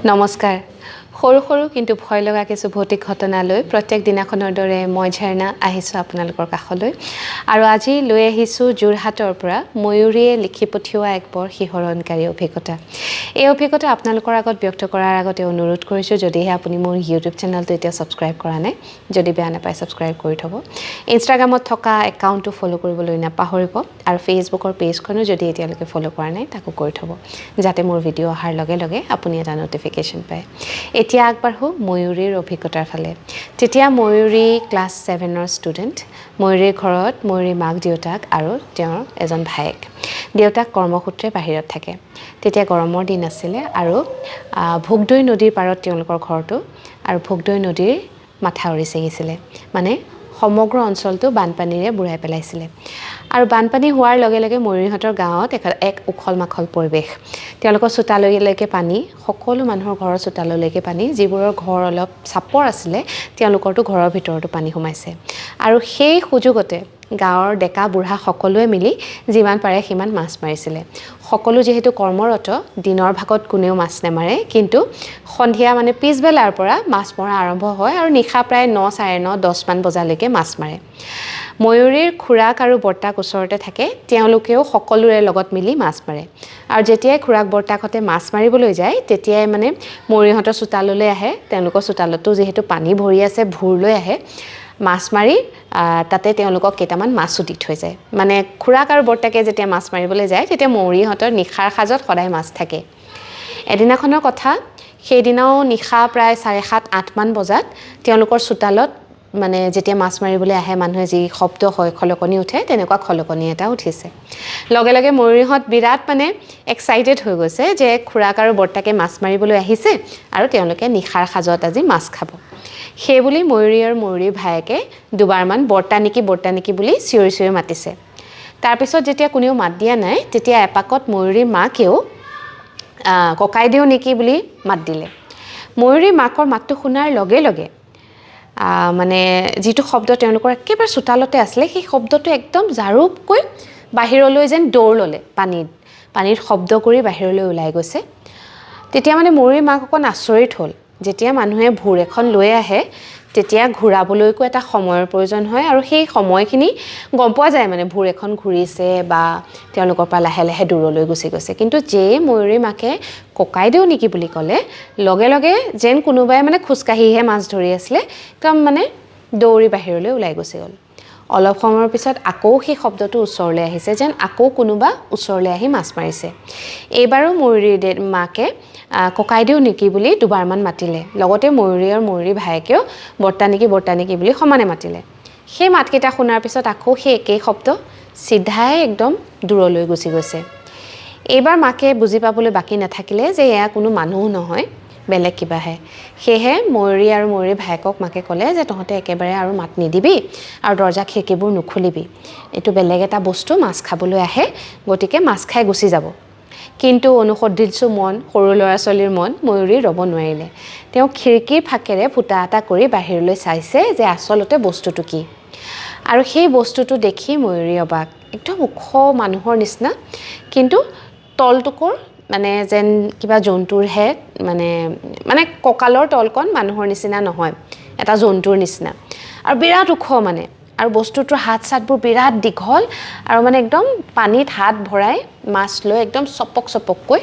নমস্কাৰ সৰু সৰু কিন্তু ভয় লগা কিছু ভৌতিক ঘটনালৈ প্ৰত্যেক দিনাখনৰ দৰে মই ঝৰ্ণা আহিছোঁ আপোনালোকৰ কাষলৈ আৰু আজি লৈ আহিছোঁ যোৰহাটৰ পৰা ময়ূৰীয়ে লিখি পঠিওৱা এক বৰ শিহৰণকাৰী অভিজ্ঞতা এই অভিজ্ঞতা আপোনালোকৰ আগত ব্যক্ত কৰাৰ আগতে অনুৰোধ কৰিছোঁ যদিহে আপুনি মোৰ ইউটিউব চেনেলটো এতিয়া ছাবস্ক্ৰাইব কৰা নাই যদি বেয়া নাপায় ছাবস্ক্ৰাইব কৰি থ'ব ইনষ্টাগ্ৰামত থকা একাউণ্টটো ফ'ল' কৰিবলৈ নাপাহৰিব আৰু ফেচবুকৰ পেজখনো যদি এতিয়ালৈকে ফ'ল' কৰা নাই তাকো কৰি থ'ব যাতে মোৰ ভিডিঅ' অহাৰ লগে লগে আপুনি এটা ন'টিফিকেশ্যন পায় এতিয়া আগবাঢ়োঁ ময়ূৰীৰ অভিজ্ঞতাৰ ফালে তেতিয়া ময়ূৰী ক্লাছ 7ৰ ষ্টুডেণ্ট ময়ূৰীৰ ঘৰত ময়ূৰীৰ মাক দেউতাক আৰু তেওঁৰ এজন ভায়েক দেউতাক কৰ্মসূত্ৰে বাহিৰত থাকে তেতিয়া গৰমৰ দিন আছিলে আৰু ভোগদৈ নদীৰ পাৰত তেওঁলোকৰ ঘৰটো আৰু ভোগদৈ নদীৰ মাথাউৰি ছিঙিছিলে মানে সমগ্ৰ অঞ্চলটো বানপানীৰে বুৰাই পেলাইছিলে আৰু বানপানী হোৱাৰ লগে লগে ময়ূৰীহঁতৰ গাঁৱত এক উখল মাখল পৰিৱেশ তেওঁলোকৰ চোতালৈকে পানী সকলো মানুহৰ ঘৰৰ চোতাললৈকে পানী যিবোৰৰ ঘৰ অলপ চাপৰ আছিলে তেওঁলোকৰতো ঘৰৰ ভিতৰতো পানী সোমাইছে আৰু সেই সুযোগতে গাঁৱৰ ডেকা বুঢ়া সকলোৱে মিলি যিমান পাৰে সিমান মাছ মাৰিছিলে সকলো যিহেতু কৰ্মৰত দিনৰ ভাগত কোনেও মাছ নেমাৰে কিন্তু সন্ধিয়া মানে পিছবেলাৰ পৰা মাছ মৰা আৰম্ভ হয় আৰু নিশা প্ৰায় 9, 9:30, 10 মান বজালৈকে মাছ মাৰে ময়ূৰীৰ খুৰাক আৰু বৰ্তাক ওচৰতে থাকে তেওঁলোকেও সকলোৰে লগত মিলি মাছ মাৰে আৰু যেতিয়াই খুৰাক বৰ্তাকহঁতে মাছ মাৰিবলৈ যায় তেতিয়াই মানে ময়ূৰীহঁতৰ চোতাললৈ আহে তেওঁলোকৰ চোতালতো যিহেতু পানী ভৰি আছে ভুৰ লৈ আহে মাছ মাৰি তাতে তেওঁলোকক কেইটামান মাছো দি থৈ যায় মানে খুৰাক আৰু বৰ্তাকে যেতিয়া মাছ মাৰিবলৈ যায় তেতিয়া ময়ূৰীহঁতৰ নিশাৰ সাজত সদায় মাছ থাকে এদিনাখনৰ কথা সেইদিনাও নিশা প্ৰায় 7:30, 8 মান বজাত তেওঁলোকৰ চোতালত মানে যেতিয়া মাছ মাৰিবলৈ আহে মানুহে যি শব্দ হয় খলকনি উঠে তেনেকুৱা খলকনি এটা উঠিছে লগে লগে ময়ূৰীহঁত বিৰাট মানে এক্সাইটেড হৈ গৈছে যে খুৰাক আৰু বৰ্তাকে মাছ মাৰিবলৈ আহিছে আৰু তেওঁলোকে নিশাৰ সাজত আজি মাছ খাব সেইবুলি ময়ূৰী আৰু ময়ূৰীৰ ভায়েকে দুবাৰমান বৰ্তা নেকি বুলি চিঞৰি চিঞৰি মাতিছে তাৰপিছত যেতিয়া কোনেও মাত দিয়া নাই তেতিয়া এপাকত ময়ূৰীৰ মাকেও ককাইদেউ নেকি বুলি মাত দিলে ময়ূৰীৰ মাকৰ মাতটো শুনাৰ লগে লগে মানে যিটো শব্দ তেওঁলোকৰ একেবাৰে চোতালতে আছিলে সেই শব্দটো একদম জাৰুপকৈ বাহিৰলৈ যেন দৌৰ ল'লে পানীত শব্দ কৰি বাহিৰলৈ ওলাই গৈছে তেতিয়া মানে ময়ূৰীৰ মাক অকণ আচৰিত হ'ল যেতিয়া মানুহে ভুৰ এখন লৈ আহে তেতিয়া ঘূৰাবলৈকো এটা সময়ৰ প্ৰয়োজন হয় আৰু সেই সময়খিনি গম পোৱা যায় মানে ভুৰ এখন ঘূৰিছে বা তেওঁলোকৰ পৰা লাহে লাহে দূৰলৈ গুচি গৈছে কিন্তু যেই ময়ূৰীৰ মাকে ককাইদেউ নেকি বুলি ক'লে লগে লগে যেন কোনোবাই মানে খোজকাঢ়িহে মাছ ধৰি আছিলে একদম মানে দৌৰি বাহিৰলৈ ওলাই গুচি গ'ল অলপ সময়ৰ পিছত আকৌ সেই শব্দটো ওচৰলৈ আহিছে যেন আকৌ কোনোবা ওচৰলৈ আহি মাছ মাৰিছে এইবাৰো ময়ূৰীৰ মাকে ককাইদেউ নেকি বুলি দুবাৰমান মাতিলে লগতে ময়ূৰী আৰু ময়ূৰী ভায়েকেও বৰ্তা নেকি বুলি সমানে মাতিলে সেই মাতকেইটা শুনাৰ পিছত আকৌ সেই একেই শব্দ চিধাই একদম দূৰলৈ গুচি গৈছে এইবাৰ মাকে বুজি পাবলৈ বাকী নাথাকিলে যে এয়া কোনো মানুহ নহয় বেলেগ কিবাহে সেয়েহে ময়ূৰী আৰু ময়ূৰী ভায়েকক মাকে ক'লে যে তহঁতে একেবাৰে আৰু মাত নিদিবি আৰু দৰ্জা খিৰিকীবোৰ নুখুলিবি এইটো বেলেগ এটা বস্তু মাছ খাবলৈ আহে গতিকে মাছ খাই গুচি যাব কিন্তু অনুসদ্ধিছো মন সৰু ল'ৰা ছোৱালীৰ মন ময়ূৰী ৰ'ব নোৱাৰিলে তেওঁ খিৰিকীৰ ফাকেৰে ফুটা এটা কৰি বাহিৰলৈ চাইছে যে আচলতে বস্তুটো কি আৰু সেই বস্তুটো দেখি ময়ূৰী অবাক একদম ওখ মানুহৰ নিচিনা কিন্তু তলটুকুৰ মানে যেন কিবা জন্তুৰহে মানে কঁকালৰ তলকণ মানুহৰ নিচিনা নহয় এটা জন্তুৰ নিচিনা আৰু বিৰাট ওখ মানে আৰু বস্তুটোৰ হাত চাতবোৰ বিৰাট দীঘল আৰু মানে একদম পানীত হাত ভৰাই মাছ লৈ একদম চপককৈ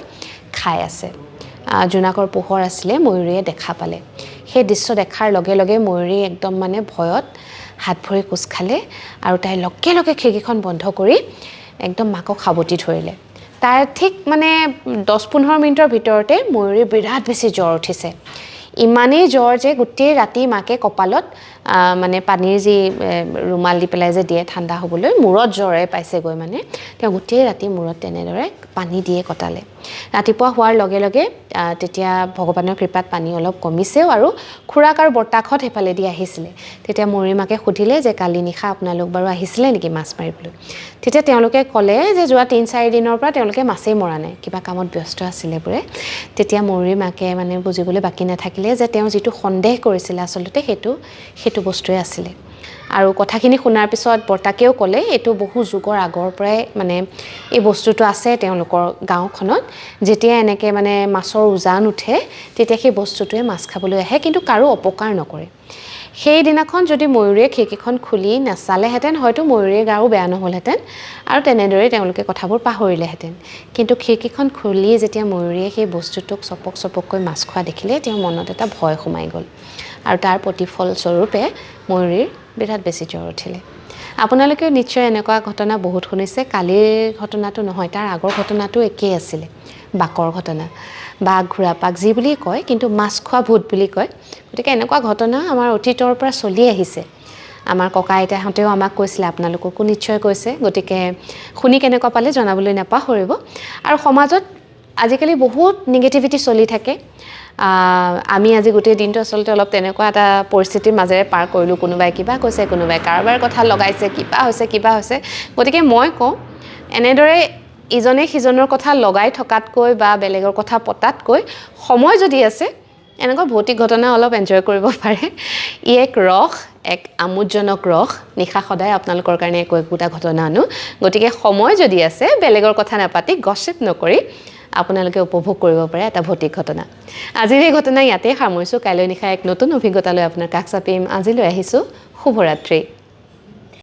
খাই আছে জোনাকৰ পোহৰ আছিলে ময়ূৰীয়ে দেখা পালে সেই দৃশ্য দেখাৰ লগে লগে ময়ূৰী একদম মানে ভয়ত হাত ভৰি কোচ খালে আৰু তাই লগে লগে খিৰিকীখন বন্ধ কৰি একদম মাকক সাৱটি ধৰিলে তাৰ ঠিক মানে 10-15 মিনিটৰ ভিতৰতে ময়ূৰীৰ বিৰাট বেছি জ্বৰ উঠিছে ইমানেই জ্বৰ যে গোটেই ৰাতি মাকে কপালত মানে পানীৰ যি ৰুমাল দি পেলাই যে দিয়ে ঠাণ্ডা হ'বলৈ মূৰত জ্বৰে পাইছেগৈ মানে তেওঁ গোটেই ৰাতি মূৰত তেনেদৰে পানী দিয়ে কটালে ৰাতিপুৱা হোৱাৰ লগে লগে তেতিয়া ভগৱানৰ কৃপাত পানী অলপ কমিছেও আৰু খুৰাক আৰু বৰ্তাকহঁত সেইফালেদি আহিছিলে তেতিয়া ময়ূৰী মাকে সুধিলে যে কালি নিশা আপোনালোক বাৰু আহিছিলে নেকি মাছ মাৰিবলৈ তেতিয়া তেওঁলোকে ক'লে যে যোৱা 3-4 দিনৰ পৰা তেওঁলোকে মাছেই মৰা নাই কিবা কামত ব্যস্ত আছিলে বোৰে তেতিয়া ময়ূৰী মাকে মানে বুজিবলৈ বাকী নাথাকিলে যে তেওঁ যিটো সন্দেহ কৰিছিলে আচলতে সেইটো বস্তুৱে আছিলে আৰু কথাখিনি শুনাৰ পিছত বৰ্তাকেও ক'লে এইটো বহু যুগৰ আগৰ পৰাই মানে এই বস্তুটো আছে তেওঁলোকৰ গাঁওখনত যেতিয়া এনেকৈ মানে মাছৰ উজান উঠে তেতিয়া সেই বস্তুটোৱে মাছ খাবলৈ আহে কিন্তু কাৰো অপকাৰ নকৰে সেইদিনাখন যদি ময়ূৰীয়ে খিৰিকীখন খুলি নাচালেহেঁতেন হয়তো ময়ূৰীৰ গাও বেয়া নহ'লহেঁতেন আৰু তেনেদৰে তেওঁলোকে কথাবোৰ পাহৰিলেহেঁতেন কিন্তু খিৰিকীখন খুলি যেতিয়া ময়ূৰীয়ে সেই বস্তুটোক চপক চপককৈ মাছ খোৱা দেখিলে তেওঁৰ মনত এটা ভয় সোমাই গ'ল আৰু তাৰ প্ৰতিফলস্বৰূপে ময়ূৰীৰ বিৰাট বেছি জ্বৰ উঠিলে আপোনালোকেও নিশ্চয় এনেকুৱা ঘটনা বহুত শুনিছে কালিৰ ঘটনাটো নহয় তাৰ আগৰ ঘটনাটো একেই আছিলে বাকৰ ঘটনা বাঘ ঘোঁৰাপাক যি বুলি কয় কিন্তু মাছ খোৱা ভূত বুলি কয় গতিকে এনেকুৱা ঘটনা আমাৰ অতীতৰ পৰা চলি আহিছে আমাৰ ককা আইতাহঁতেও আমাক কৈছিলে আপোনালোককো নিশ্চয় কৈছে গতিকে শুনি কেনেকুৱা পালে জনাবলৈ নাপাহৰিব আৰু সমাজত আজিকালি বহুত নিগেটিভিটি চলি থাকে আমি আজি গোটেই দিনটো আচলতে অলপ তেনেকুৱা এটা পৰিস্থিতিৰ মাজেৰে পাৰ কৰিলোঁ কোনোবাই কিবা কৈছে কোনোবাই কাৰোবাৰ কথা লগাইছে কিবা হৈছে গতিকে মই কওঁ এনেদৰে ইজনে সিজনৰ কথা লগাই থকাতকৈ বা বেলেগৰ কথা পতাতকৈ সময় যদি আছে এনেকুৱা ভৌতিক ঘটনা অলপ এনজয় কৰিব পাৰে ই এক আমোদজনক ৰস নিশা সদায় আপোনালোকৰ কাৰণে একোটা ঘটনা আনো গতিকে সময় যদি আছে বেলেগৰ কথা নাপাতি গছিপ নকৰি আপোনালোকে উপভোগ কৰিব পাৰে এটা ভৌতিক ঘটনা আজিৰ এই ঘটনা ইয়াতে সামৰিছোঁ কাইলৈ নিশা এক নতুন অভিজ্ঞতালৈ আপোনাৰ কাষ চাপিম আজিলৈ আহিছোঁ শুভৰাত্ৰি